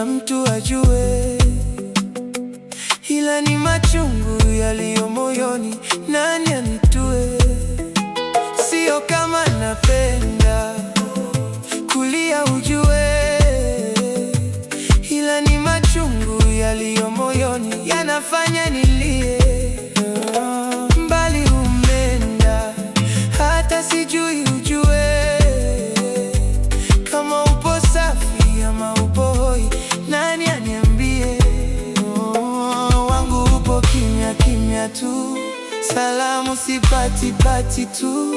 kila mtu ajue, ila ni machungu yaliyo moyoni, nani anitue? Sio kama napenda kulia ujue, ila ni machungu yaliyo moyoni yanafanya nilie. Mbali umeenda hata sijui ujue, kama upo safi ama upo hoi, nani aniambie? Wangu upo kimya kimya tu, salamu sipati tu.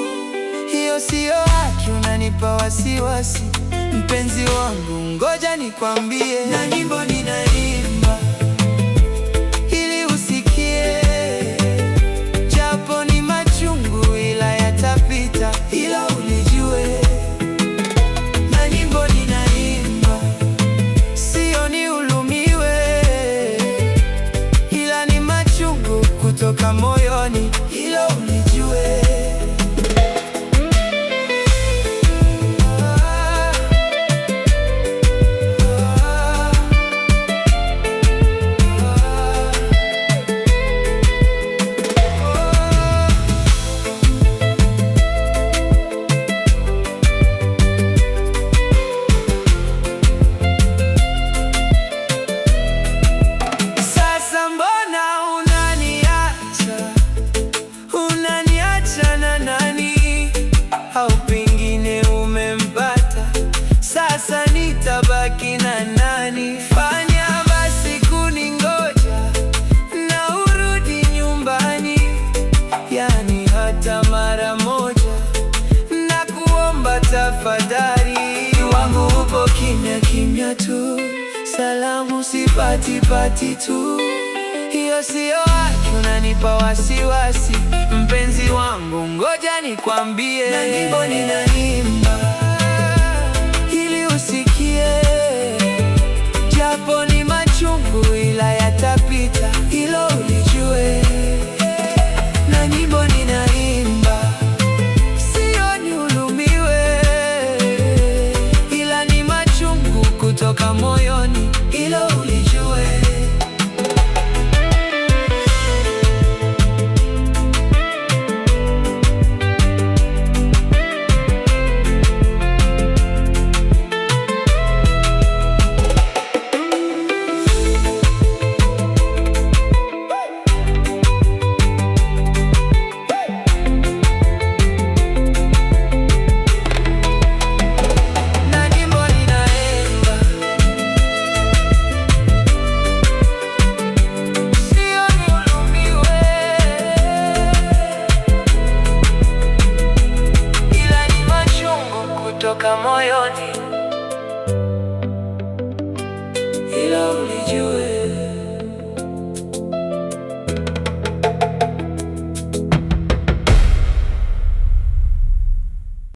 Hiyo siyo haki, unanipa wasiwasi mpenzi wangu, ngoja nikwambie. Na nyimbo ninaimba ili usikie, japo ni machungu ila yatapita, ila ulijue. Na nyimbo ninaimba sio niulumiwe, ila ni machungu kutoka moyoni, ila ulijue. Au pengine umempata, sasa nitabaki na nani? Fanya basi kuningoja na urudi nyumbani, yani hata mara moja, na kuomba tafadhali. Wangu upo kimya kimya tu, salamu sipati tu. Hiyo siyo haki, unanipa wasiwasi mpenzi wangu, ngoja nikwambie. Na nyimbo ninaimba ili usikie, japo ni machungu ila yatapita, hilo ulijue. Na nyimbo ninaimba sio niulumiwe, ila ni machungu kutoka moyoni, hilo ulijue. Kutoka moyoni, ila ulijue.